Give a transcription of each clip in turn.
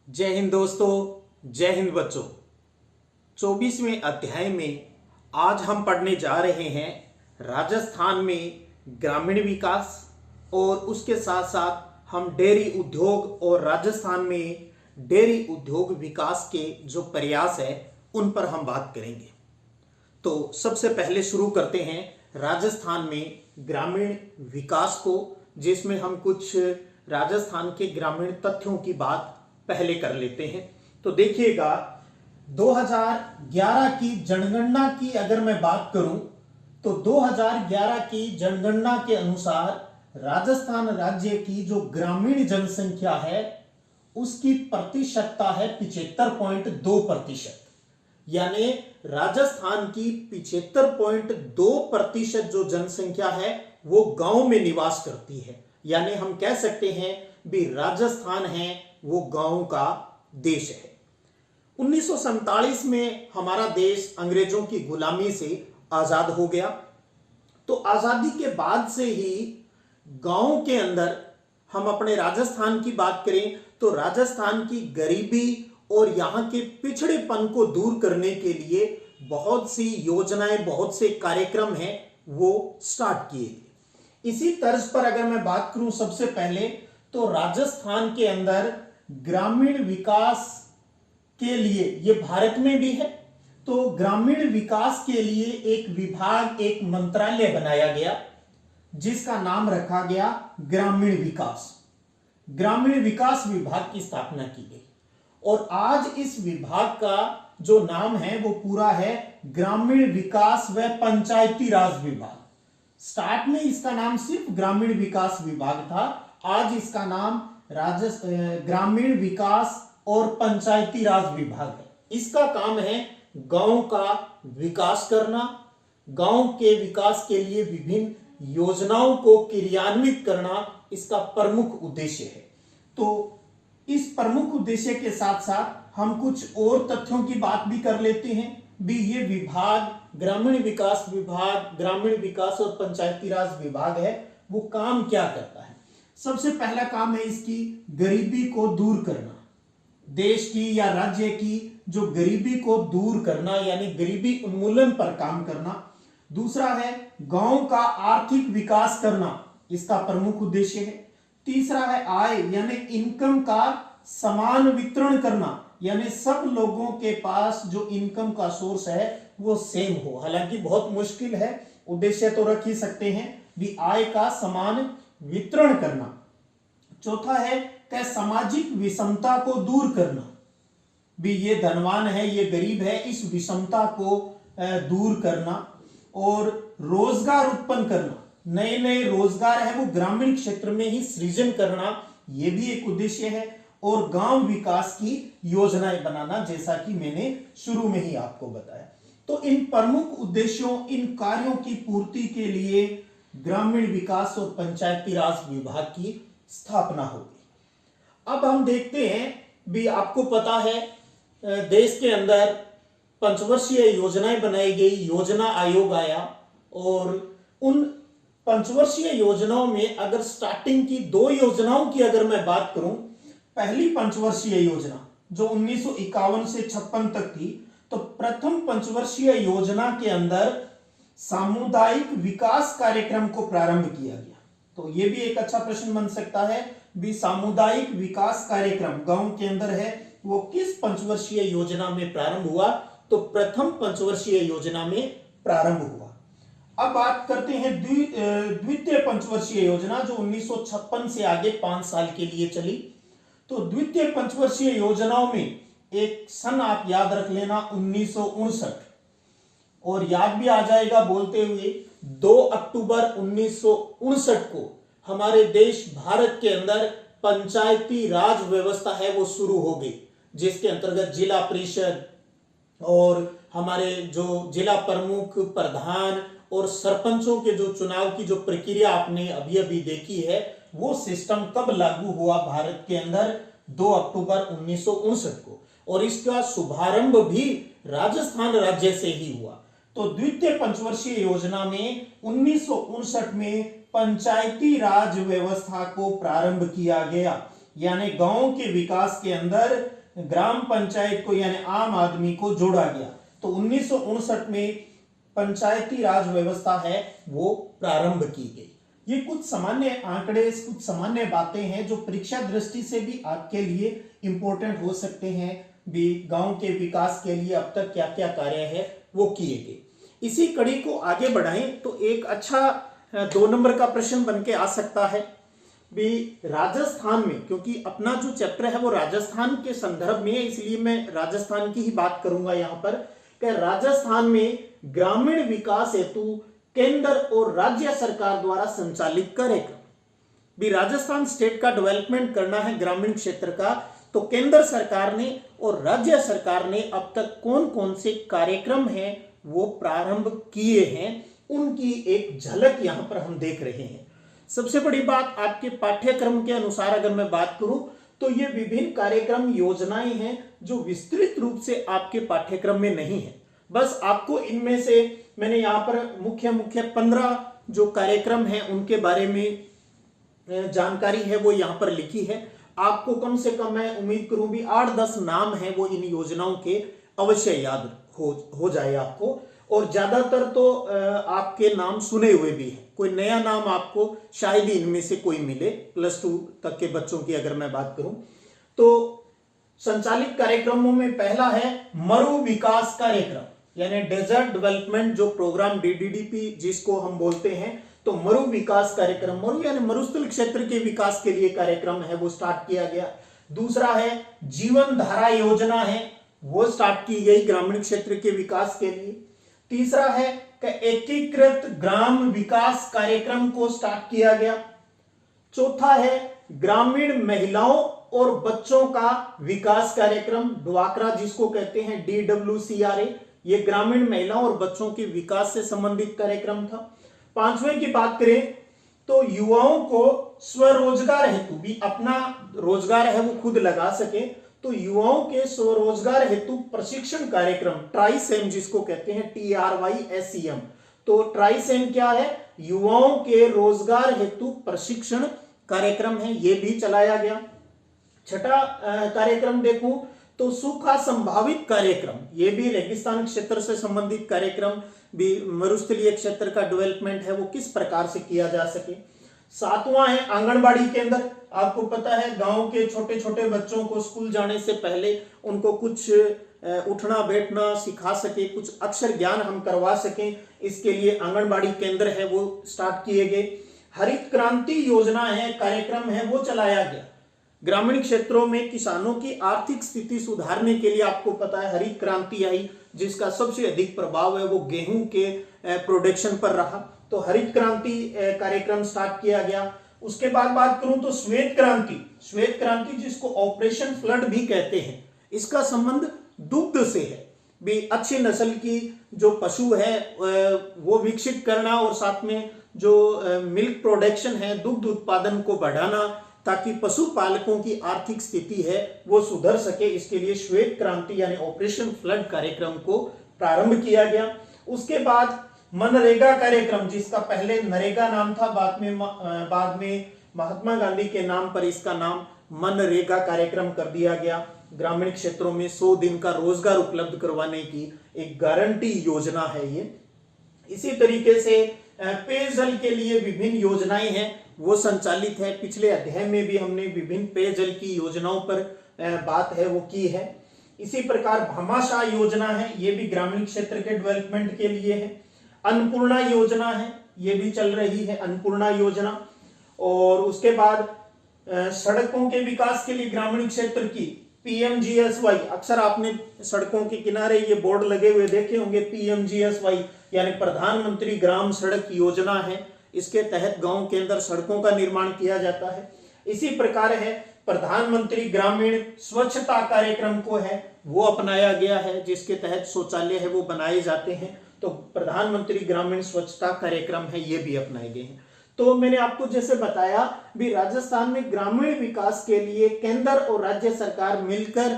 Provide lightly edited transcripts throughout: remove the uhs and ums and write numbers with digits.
जय हिंद दोस्तों, जय हिंद बच्चों। 24वें अध्याय में आज हम पढ़ने जा रहे हैं राजस्थान में ग्रामीण विकास और उसके साथ साथ हम डेयरी उद्योग और राजस्थान में डेयरी उद्योग विकास के जो प्रयास है उन पर हम बात करेंगे। तो सबसे पहले शुरू करते हैं राजस्थान में ग्रामीण विकास को, जिसमें हम कुछ राजस्थान के ग्रामीण तथ्यों की बात पहले कर लेते हैं। तो देखिएगा, 2011 की जनगणना की अगर मैं बात करूं तो 2011 की जनगणना के अनुसार राजस्थान राज्य की जो ग्रामीण जनसंख्या है उसकी प्रतिशतता है 75.2%। यानी राजस्थान की 75.2% जो जनसंख्या है वो गांव में निवास करती है। यानी हम कह सकते हैं भी राजस्थान है वो गांव का देश है। 1947 में हमारा देश अंग्रेजों की गुलामी से आजाद हो गया। तो आजादी के बाद से ही गांव के अंदर हम अपने राजस्थान की बात करें तो राजस्थान की गरीबी और यहां के पिछड़ेपन को दूर करने के लिए बहुत सी योजनाएं, बहुत से कार्यक्रम हैं वो स्टार्ट किए गए। इसी तर्ज पर अगर मैं बात करूं सबसे पहले तो राजस्थान के अंदर ग्रामीण विकास के लिए, ये भारत में भी है, तो ग्रामीण विकास के लिए एक विभाग, एक मंत्रालय बनाया गया जिसका नाम रखा गया ग्रामीण विकास। ग्रामीण विकास विभाग की स्थापना की गई और आज इस विभाग का जो नाम है वो पूरा है ग्रामीण विकास व पंचायती राज विभाग। स्टार्ट में इसका नाम सिर्फ ग्रामीण विकास विभाग था, आज इसका नाम ग्रामीण विकास और पंचायती राज विभाग है। इसका काम है गांव का विकास करना, गांव के विकास के लिए विभिन्न योजनाओं को क्रियान्वित करना इसका प्रमुख उद्देश्य है। तो इस प्रमुख उद्देश्य के साथ साथ हम कुछ और तथ्यों की बात भी कर लेते हैं भी। ये विभाग, ग्रामीण विकास विभाग, ग्रामीण विकास और पंचायती राज विभाग है, वो काम क्या करता है। सबसे पहला काम है इसकी गरीबी को दूर करना, देश की या राज्य की जो गरीबी को दूर करना यानी गरीबी उन्मूलन पर काम करना। दूसरा है गांव का आर्थिक विकास करना, इसका प्रमुख उद्देश्य है। तीसरा है आय यानी इनकम का समान वितरण करना, यानी सब लोगों के पास जो इनकम का सोर्स है वो सेम हो। हालांकि बहुत मुश्किल है, उद्देश्य तो रख ही सकते हैं भी आय का समान वितरण करना। चौथा है कि सामाजिक विषमता को दूर करना, भी ये धनवान है ये गरीब है, इस विषमता को दूर करना। और रोजगार उत्पन्न करना, नए नए रोजगार है वो ग्रामीण क्षेत्र में ही सृजन करना, ये भी एक उद्देश्य है। और गांव विकास की योजनाएं बनाना, जैसा कि मैंने शुरू में ही आपको बताया। तो इन प्रमुख उद्देश्यों, इन कार्यों की पूर्ति के लिए ग्रामीण विकास और पंचायती राज विभाग की स्थापना होगी। अब हम देखते हैं भी, आपको पता है देश के अंदर पंचवर्षीय योजनाएं बनाई गई, योजना आयोग आया और उन पंचवर्षीय योजनाओं में अगर स्टार्टिंग की दो योजनाओं की अगर मैं बात करूं, पहली पंचवर्षीय योजना जो 1951 से 56 तक थी, तो प्रथम पंचवर्षीय योजना के अंदर सामुदायिक विकास कार्यक्रम को प्रारंभ किया गया। तो यह भी एक अच्छा प्रश्न बन सकता है भी, सामुदायिक विकास कार्यक्रम गांव के अंदर है वो किस पंचवर्षीय योजना में प्रारंभ हुआ, तो प्रथम पंचवर्षीय योजना में प्रारंभ हुआ। अब बात करते हैं द्वितीय पंचवर्षीय योजना जो 1956 से आगे 5 साल के लिए चली। तो द्वितीय पंचवर्षीय योजनाओं में एक सन आप याद रख लेना 1959, और याद भी आ जाएगा बोलते हुए 2 अक्टूबर 1959 को हमारे देश भारत के अंदर पंचायती राज व्यवस्था है वो शुरू हो गई, जिसके अंतर्गत जिला परिषद और हमारे जो जिला प्रमुख, प्रधान और सरपंचों के जो चुनाव की जो प्रक्रिया आपने अभी अभी देखी है, वो सिस्टम कब लागू हुआ भारत के अंदर, 2 अक्टूबर 1959 को, और इसका शुभारंभ भी राजस्थान राज्य से ही हुआ। तो द्वितीय पंचवर्षीय योजना में 1959 में पंचायती राज व्यवस्था को प्रारंभ किया गया, यानी गांव के विकास के अंदर ग्राम पंचायत को यानी आम आदमी को जोड़ा गया। तो 1959 में पंचायती राज व्यवस्था है वो प्रारंभ की गई। ये कुछ सामान्य आंकड़े, कुछ सामान्य बातें हैं जो परीक्षा दृष्टि से भी आपके लिए इंपॉर्टेंट हो सकते हैं। भी गांव के विकास के लिए अब तक क्या क्या कार्य है वो किए गए। इसी कड़ी को आगे बढ़ाएं तो एक अच्छा 2 नंबर का प्रश्न बन के आ सकता है भी राजस्थान में, क्योंकि अपना जो चैप्टर है वो राजस्थान के संदर्भ में है, इसलिए मैं राजस्थान की ही बात करूंगा यहाँ पर कि राजस्थान में ग्रामीण विकास हेतु केंद्र और राज्य सरकार द्वारा संचालित कार्यक्रम। भी राजस्थान स्टेट का डेवलपमेंट करना है ग्रामीण क्षेत्र का, तो केंद्र सरकार ने और राज्य सरकार ने अब तक कौन कौन से कार्यक्रम हैं वो प्रारंभ किए हैं, उनकी एक झलक यहां पर हम देख रहे हैं। सबसे बड़ी बात, आपके पाठ्यक्रम के अनुसार अगर मैं बात करूं तो ये विभिन्न कार्यक्रम योजनाएं हैं जो विस्तृत रूप से आपके पाठ्यक्रम में नहीं है। बस आपको इनमें से मैंने यहाँ पर मुख्य 15 जो कार्यक्रम हैं उनके बारे में जानकारी है वो यहाँ पर लिखी है। आपको कम से कम मैं उम्मीद करूं भी 8-10 नाम हैं वो इन योजनाओं के अवश्य याद हो जाए आपको, और ज्यादातर तो आपके नाम सुने हुए भी हैं। कोई नया नाम आपको शायद ही इनमें से कोई मिले। +2 तक के बच्चों की अगर मैं बात करूं तो संचालित कार्यक्रमों में पहला है मरु विकास कार्यक्रम, यानी डेजर्ट डेवलपमेंट जो प्रोग्राम DDDP जिसको हम बोलते हैं। तो मरु विकास कार्यक्रम, मरु यानी मरुस्थल क्षेत्र के विकास के लिए कार्यक्रम है वो स्टार्ट किया गया। दूसरा है जीवन धारा योजना है वो स्टार्ट की गई ग्रामीण क्षेत्र के विकास के लिए। तीसरा है कि एकीकृत ग्राम विकास कार्यक्रम को स्टार्ट किया गया। चौथा है ग्रामीण महिलाओं और बच्चों का विकास कार्यक्रम, ड्वाक्रा जिसको कहते हैं DWCRA, ये ग्रामीण महिलाओं और बच्चों के विकास से संबंधित कार्यक्रम था। पांचवें की बात करें तो युवाओं को स्वरोजगार हेतु भी अपना रोजगार है वो खुद लगा सके, तो युवाओं के स्वरोजगार हेतु प्रशिक्षण कार्यक्रम ट्राइसेम जिसको कहते हैं TRYSEM। तो ट्राइसेम क्या है? युवाओं के रोजगार हेतु प्रशिक्षण कार्यक्रम है, ये भी चलाया गया। छठा कार्यक्रम देखूं तो सूखा संभावित कार्यक्रम, ये भी रेगिस्तान क्षेत्र से संबंधित कार्यक्रम भी, मरुस्थलीय क्षेत्र का डेवलपमेंट है वो किस प्रकार से किया जा सके। सातवां है आंगनबाड़ी केंद्र। आपको पता है गांव के छोटे छोटे बच्चों को स्कूल जाने से पहले उनको कुछ उठना बैठना सिखा सके, कुछ अक्षर ज्ञान हम करवा सकें, इसके लिए आंगनबाड़ी केंद्र है वो स्टार्ट किए गए। हरित क्रांति योजना है, कार्यक्रम है वो चलाया गया। ग्रामीण क्षेत्रों में किसानों की आर्थिक स्थिति सुधारने के लिए आपको पता है हरित क्रांति आई, जिसका सबसे अधिक प्रभाव है वो गेहूं के प्रोडक्शन पर रहा। तो हरित क्रांति कार्यक्रम स्टार्ट किया गया। उसके बाद बात करूं तो श्वेत क्रांति जिसको ऑपरेशन फ्लड भी कहते हैं, इसका संबंध दुग्ध से है भी। अच्छी नस्ल की जो पशु है वो विकसित करना और साथ में जो मिल्क प्रोडक्शन है, दुग्ध उत्पादन को बढ़ाना, ताकि पशुपालकों की आर्थिक स्थिति है वो सुधर सके, इसके लिए श्वेत क्रांति यानी ऑपरेशन फ्लड कार्यक्रम को प्रारंभ किया गया। उसके बाद मनरेगा कार्यक्रम, जिसका पहले नरेगा नाम था, बाद में महात्मा गांधी के नाम पर इसका नाम मनरेगा कार्यक्रम कर दिया गया। ग्रामीण क्षेत्रों में 100 दिन का रोजगार उपलब्ध करवाने की एक गारंटी योजना है ये। इसी तरीके से पेयजल के लिए विभिन्न योजनाएं हैं वो संचालित है। पिछले अध्याय में भी हमने विभिन्न पेयजल की योजनाओं पर बात है वो की है। इसी प्रकार भामाशाह योजना है, ये भी ग्रामीण क्षेत्र के डेवलपमेंट के लिए है। अन्नपूर्णा योजना है, ये भी चल रही है अन्नपूर्णा योजना। और उसके बाद सड़कों के विकास के लिए ग्रामीण क्षेत्र की PMGSY, अक्सर आपने सड़कों के किनारे ये बोर्ड लगे हुए देखे होंगे, PMGSY यानी प्रधानमंत्री ग्राम सड़क योजना है। इसके तहत गांव के अंदर सड़कों का निर्माण किया जाता है। इसी प्रकार है प्रधानमंत्री ग्रामीण स्वच्छता कार्यक्रम को है वो अपनाया गया है, जिसके तहत शौचालय है वो बनाए जाते हैं। तो प्रधानमंत्री ग्रामीण स्वच्छता कार्यक्रम है ये भी अपनाए गए हैं। तो मैंने आपको जैसे बताया भी राजस्थान में ग्रामीण विकास के लिए केंद्र और राज्य सरकार मिलकर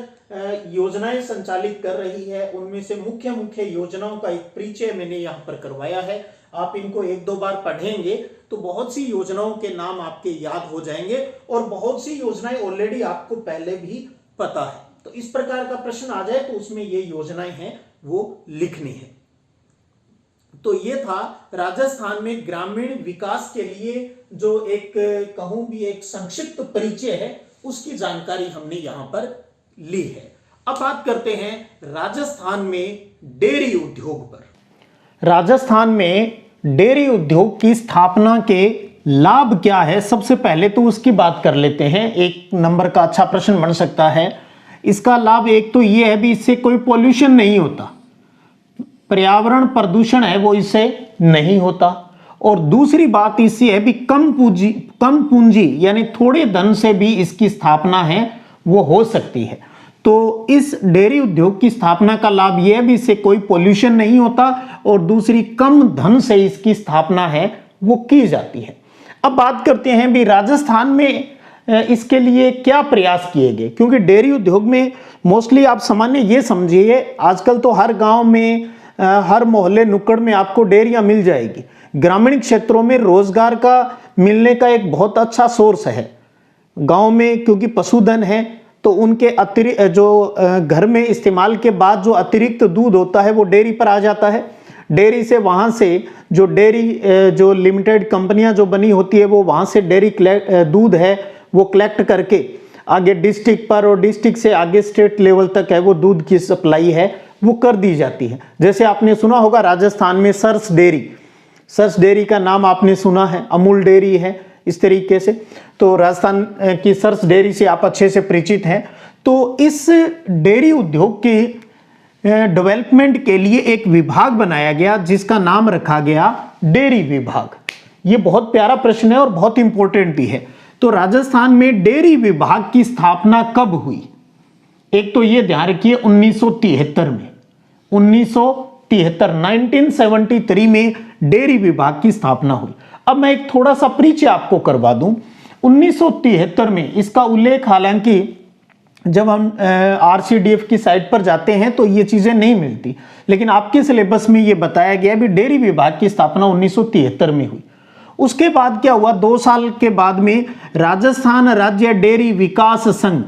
योजनाएं संचालित कर रही है। उनमें से मुख्य मुख्य योजनाओं का एक परिचय मैंने यहाँ पर करवाया है। आप इनको 1-2 बार पढ़ेंगे तो बहुत सी योजनाओं के नाम आपके याद हो जाएंगे और बहुत सी योजनाएं ऑलरेडी आपको पहले भी पता है। तो इस प्रकार का प्रश्न आ जाए तो उसमें ये योजनाएं हैं वो लिखनी है। तो ये था राजस्थान में ग्रामीण विकास के लिए जो एक कहूं भी एक संक्षिप्त परिचय है उसकी जानकारी हमने यहां पर ली है। अब बात करते हैं राजस्थान में डेयरी उद्योग पर। राजस्थान में डेयरी उद्योग की स्थापना के लाभ क्या है, सबसे पहले तो उसकी बात कर लेते हैं। एक नंबर का अच्छा प्रश्न बन सकता है। इसका लाभ एक तो ये है भी इससे कोई पॉल्यूशन नहीं होता, पर्यावरण प्रदूषण है वो इससे नहीं होता। और दूसरी बात इससे है भी कम पूंजी यानी थोड़े धन से भी इसकी स्थापना है वो हो सकती है। तो इस डेयरी उद्योग की स्थापना का लाभ यह है भी इससे कोई पॉल्यूशन नहीं होता और दूसरी कम धन से इसकी स्थापना है वो की जाती है। अब बात करते हैं भी राजस्थान में इसके लिए क्या प्रयास किए गए, क्योंकि डेयरी उद्योग में मोस्टली आप सामान्य ये समझिए आजकल तो हर गांव में हर मोहल्ले नुक्कड़ में आपको डेयरियां मिल जाएगी। ग्रामीण क्षेत्रों में रोजगार का मिलने का एक बहुत अच्छा सोर्स है गांव में, क्योंकि पशुधन है तो उनके अतिरिक्त जो घर में इस्तेमाल के बाद जो अतिरिक्त दूध होता है वो डेयरी पर आ जाता है। डेयरी से वहाँ से जो डेयरी जो लिमिटेड कंपनियां जो बनी होती है वो वहाँ से डेयरी दूध है वो कलेक्ट करके आगे डिस्ट्रिक्ट पर और डिस्ट्रिक्ट से आगे स्टेट लेवल तक है वो दूध की सप्लाई है वो कर दी जाती है। जैसे आपने सुना होगा राजस्थान में सर्स डेयरी का नाम आपने सुना है, अमूल डेयरी है इस तरीके से। तो राजस्थान की सर्स डेयरी से आप अच्छे से परिचित हैं। तो इस डेयरी उद्योग की डेवलपमेंट के लिए एक विभाग बनाया गया जिसका नाम रखा गया डेयरी विभाग। ये बहुत प्यारा प्रश्न है और बहुत इंपॉर्टेंट भी है। तो राजस्थान में डेयरी विभाग की स्थापना कब हुई? एक तो ये ध्यान रखिए 1973 में, 1973 में डेयरी विभाग की स्थापना हुई। अब मैं एक थोड़ा सा परिचय आपको करवा दूं। 1973 में इसका उल्लेख हालांकि जब हम RCDF की साइट पर जाते हैं तो ये चीजें नहीं मिलती, लेकिन आपके सिलेबस में ये बताया गया भी डेयरी विभाग की स्थापना 1973 में हुई। उसके बाद क्या हुआ, 2 साल के बाद में राजस्थान राज्य डेयरी विकास संघ,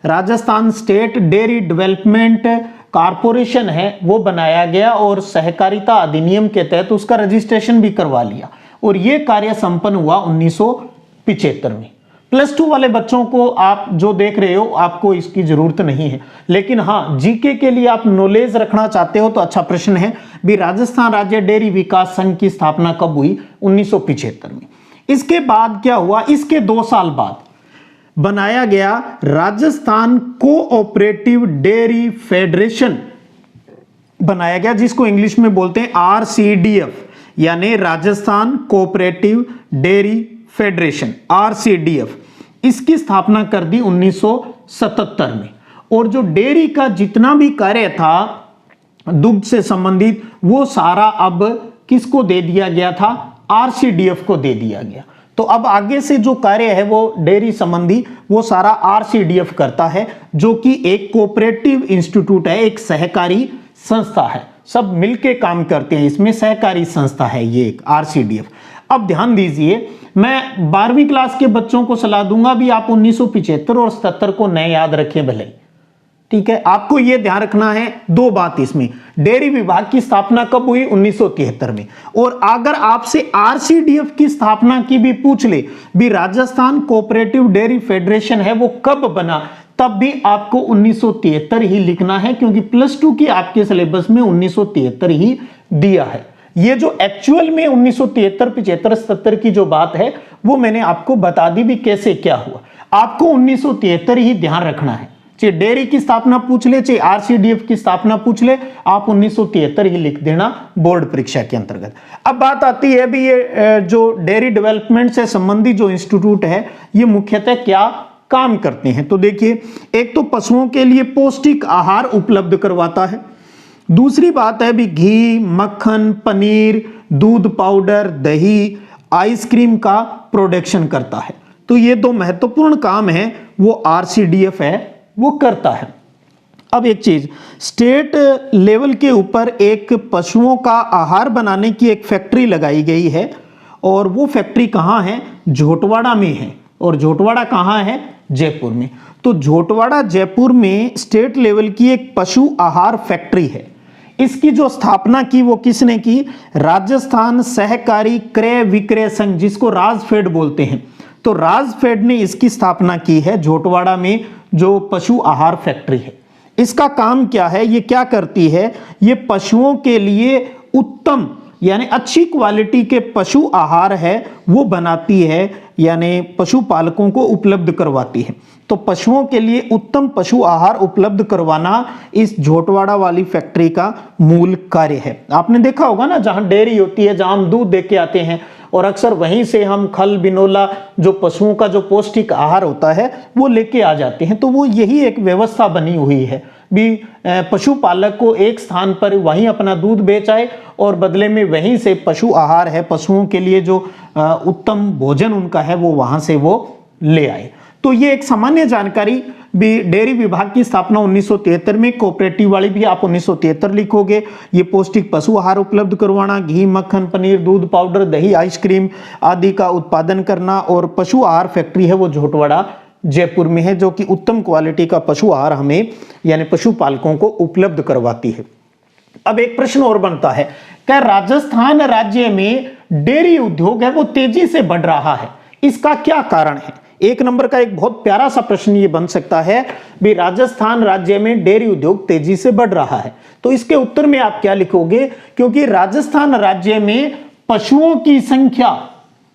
Rajasthan state dairy development corporation है वो बनाया गया और सहकारिता अधिनियम के तहत उसका रजिस्ट्रेशन भी करवा लिया और ये कार्य संपन्न हुआ 1975 में। +2 वाले बच्चों को आप जो देख रहे हो आपको इसकी जरूरत नहीं है, लेकिन हाँ जीके के लिए आप नॉलेज रखना चाहते हो तो अच्छा प्रश्न है भी राजस्थान राज्य डेयरी विकास संघ की स्थापना कब हुई? 1975 में। इसके बाद क्या हुआ, इसके 2 साल बाद बनाया गया राजस्थान कोऑपरेटिव डेयरी फेडरेशन बनाया गया, जिसको इंग्लिश में बोलते हैं RCDF, यानी Rajasthan cooperative dairy federation, RCDF। इसकी स्थापना कर दी 1977 में। और जो डेयरी का जितना भी कार्य था दुग्ध से संबंधित वो सारा अब किसको दे दिया गया था? RCDF को दे दिया गया। तो अब आगे से जो कार्य है वो डेयरी संबंधी वो सारा RCDF करता है, जो कि एक कोऑपरेटिव इंस्टीट्यूट है, एक सहकारी संस्था है, सब मिलके काम करते हैं, इसमें सहकारी संस्था है ये एक RCDF। अब ध्यान दीजिए, मैं 12वीं क्लास के बच्चों को सलाह दूंगा भी आप 1975 और 77 को नए याद रखें भले, ठीक है। आपको यह ध्यान रखना है 2 बात इसमें, डेयरी विभाग की स्थापना कब हुई? 1973 में। और अगर आपसे RCDF की स्थापना की भी पूछ ले भी राजस्थान कोऑपरेटिव डेयरी फेडरेशन है वो कब बना, तब भी आपको 1973 ही लिखना है, क्योंकि +2 की आपके सिलेबस में 1973 ही दिया है। ये जो एक्चुअल में 1973, 75, 77 की जो बात है वो मैंने आपको बता दी भी कैसे क्या हुआ। आपको 1973 ही ध्यान रखना है, चाहे डेयरी की स्थापना पूछ ले चाहे RCDF की स्थापना पूछ ले, आप 1973 ही लिख देना बोर्ड परीक्षा के अंतर्गत। अब बात आती है भी ये जो डेयरी डेवलपमेंट से संबंधित जो इंस्टीट्यूट है ये मुख्यतः क्या काम करते हैं? तो देखिए, एक तो पशुओं के लिए पौष्टिक आहार उपलब्ध करवाता है, दूसरी बात है भी घी, मक्खन, पनीर, दूध पाउडर, दही, आइसक्रीम का प्रोडक्शन करता है। तो ये 2 महत्वपूर्ण काम है वो RCDF है वो करता है। अब एक चीज, स्टेट लेवल के ऊपर एक पशुओं का आहार बनाने की एक फैक्ट्री लगाई गई है और वो फैक्ट्री कहाँ है? झोटवाड़ा में है। और झोटवाड़ा कहाँ है? जयपुर में। तो झोटवाड़ा जयपुर में स्टेट लेवल की एक पशु आहार फैक्ट्री है। इसकी जो स्थापना की वो किसने की? राजस्थान सहकारी क्रय विक्रय संघ, जिसको राजफेड बोलते हैं। तो राजफेड ने इसकी स्थापना की है झोटवाड़ा में, जो पशु आहार फैक्ट्री है। इसका काम क्या है? ये क्या करती है? ये पशुओं के लिए उत्तम यानी अच्छी क्वालिटी के पशु आहार है वो बनाती है, यानी पशुपालकों को उपलब्ध करवाती है। तो पशुओं के लिए उत्तम पशु आहार उपलब्ध करवाना इस झोटवाड़ा वाली फैक्ट्री का मूल कार्य है। आपने देखा होगा ना, जहां डेयरी होती है, जहां हम दूध दे के आते हैं और अक्सर वहीं से हम खल बिनोला, जो पशुओं का जो पौष्टिक आहार होता है, वो लेके आ जाते हैं। तो वो यही एक व्यवस्था बनी हुई है भी पशुपालक को एक स्थान पर वहीं अपना दूध बेच आए और बदले में वहीं से पशु आहार है, पशुओं के लिए जो उत्तम भोजन उनका है, वो वहां से वो ले आए। तो ये एक सामान्य जानकारी भी। डेयरी विभाग की स्थापना 1973 में, कोऑपरेटिव वाली भी आप 1973 लिखोगे। ये पौष्टिक पशु आहार उपलब्ध करवाना, घी, मक्खन, पनीर, दूध पाउडर, दही, आइसक्रीम आदि का उत्पादन करना। और पशु आहार फैक्ट्री है वो झोटवाड़ा जयपुर में है, जो कि उत्तम क्वालिटी का पशु आहार हमें यानी पशुपालकों को उपलब्ध करवाती है। अब एक प्रश्न और बनता है, क्या राजस्थान राज्य में डेयरी उद्योग है वो तेजी से बढ़ रहा है? इसका क्या कारण है? एक नंबर का एक बहुत प्यारा सा प्रश्न ये बन सकता है भी, राजस्थान राज्य में डेयरी उद्योग तेजी से बढ़ रहा है। तो इसके उत्तर में आप क्या लिखोगे? क्योंकि राजस्थान राज्य में पशुओं की संख्या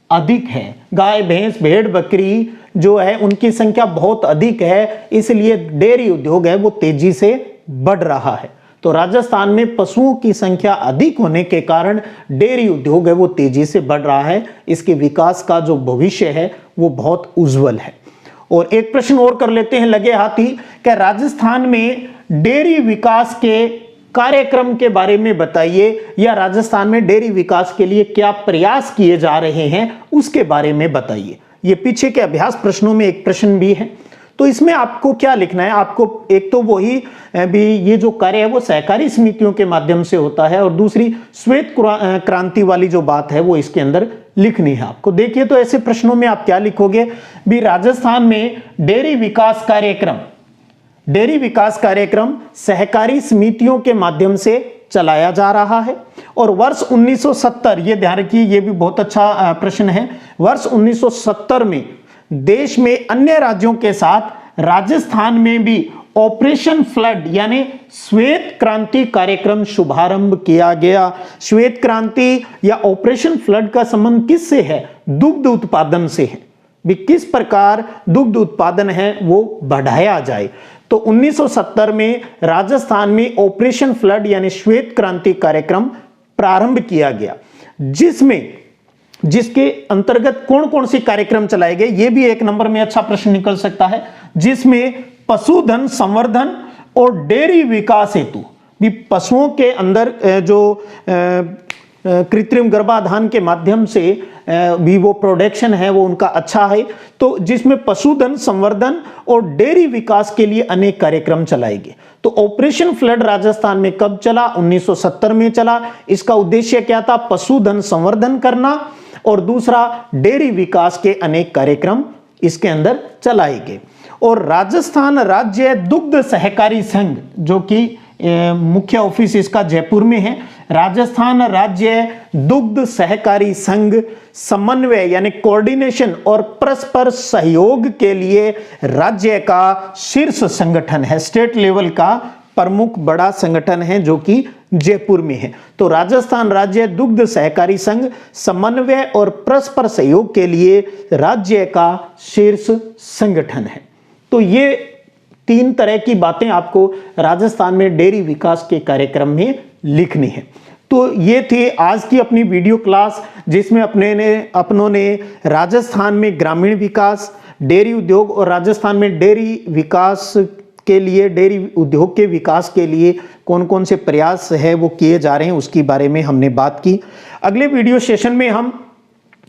अधिक है, गाय, भैंस, भेड़, बकरी जो है उनकी संख्या बहुत अधिक है, इसलिए डेयरी उद्योग है वो तेजी से बढ़ रहा है। तो राजस्थान में पशुओं की संख्या अधिक होने के कारण डेयरी उद्योग है वो तेजी से बढ़ रहा है। इसके विकास का जो भविष्य है वो बहुत उज्जवल है। और एक प्रश्न और कर लेते हैं लगे हाथ ही, क्या राजस्थान में डेयरी विकास के कार्यक्रम के बारे में बताइए, या राजस्थान में डेयरी विकास के लिए क्या प्रयास किए जा रहे हैं उसके बारे में बताइए। ये पीछे के अभ्यास प्रश्नों में एक प्रश्न भी है। तो इसमें आपको क्या लिखना है? आपको एक तो वही भी, ये जो कार्य है वो सहकारी समितियों के माध्यम से होता है, और दूसरी श्वेत क्रांति वाली जो बात है वो इसके अंदर लिखनी है आपको। देखिए तो ऐसे प्रश्नों में आप क्या लिखोगे भी, राजस्थान में डेयरी विकास कार्यक्रम सहकारी समितियों के माध्यम से चलाया जा रहा है। और वर्ष 1970, ये ध्यान रखिए, ये भी बहुत अच्छा प्रश्न है, वर्ष 1970 में देश में अन्य राज्यों के साथ राजस्थान में भी ऑपरेशन फ्लड यानी श्वेत क्रांति कार्यक्रम शुभारंभ किया गया। श्वेत क्रांति या ऑपरेशन फ्लड का संबंध किससे है? दुग्ध उत्पादन से है भी, किस प्रकार दुग्ध उत्पादन है वो बढ़ाया जाए। तो 1970 में राजस्थान में ऑपरेशन फ्लड यानी श्वेत क्रांति कार्यक्रम प्रारंभ किया गया, जिसके अंतर्गत कौन कौन से कार्यक्रम चलाए गए, ये भी एक नंबर में अच्छा प्रश्न निकल सकता है, जिसमें पशुधन संवर्धन और डेयरी विकास हेतु भी पशुओं के अंदर जो कृत्रिम गर्भाधान के माध्यम से भी वो प्रोडक्शन है वो उनका अच्छा है, तो जिसमें पशुधन संवर्धन और डेयरी विकास के लिए अनेक कार्यक्रम चलाए गए। तो ऑपरेशन फ्लड राजस्थान में कब चला? 1970 में चला। इसका उद्देश्य क्या था? पशुधन संवर्धन करना, और दूसरा डेयरी विकास के अनेक कार्यक्रम इसके अंदर चलाए गए। और राजस्थान राज्य दुग्ध सहकारी संघ, जो कि मुख्य ऑफिस इसका जयपुर में है, राजस्थान राज्य दुग्ध सहकारी संघ समन्वय यानी कोऑर्डिनेशन और परस्पर सहयोग के लिए राज्य का शीर्ष संगठन है, स्टेट लेवल का प्रमुख बड़ा संगठन है जो कि जयपुर में है। तो राजस्थान राज्य दुग्ध सहकारी संघ समन्वय और परस्पर सहयोग के लिए राज्य का शीर्ष संगठन है। तो ये तीन तरह की बातें आपको राजस्थान में डेयरी विकास के कार्यक्रम में लिखनी है। तो ये थी आज की अपनी वीडियो क्लास, जिसमें अपनों ने राजस्थान में ग्रामीण विकास, डेयरी उद्योग और राजस्थान में डेयरी विकास के लिए, डेयरी उद्योग के विकास के लिए कौन कौन से प्रयास है वो किए जा रहे हैं उसके बारे में हमने बात की। अगले वीडियो सेशन में हम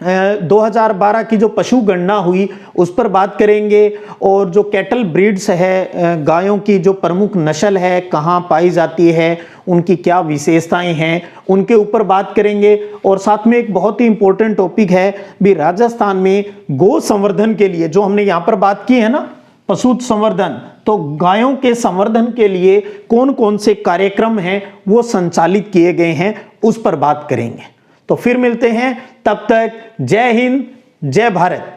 2012 की जो पशु गणना हुई उस पर बात करेंगे, और जो कैटल ब्रीड्स है, गायों की जो प्रमुख नस्ल है, कहाँ पाई जाती है, उनकी क्या विशेषताएं हैं, उनके ऊपर बात करेंगे। और साथ में एक बहुत ही इंपॉर्टेंट टॉपिक है भी, राजस्थान में गौ संवर्धन के लिए जो हमने यहाँ पर बात की है ना, पशु संवर्धन, तो गायों के संवर्धन के लिए कौन कौन से कार्यक्रम हैं वो संचालित किए गए हैं, उस पर बात करेंगे। तो फिर मिलते हैं, तब तक जय हिंद, जय भारत।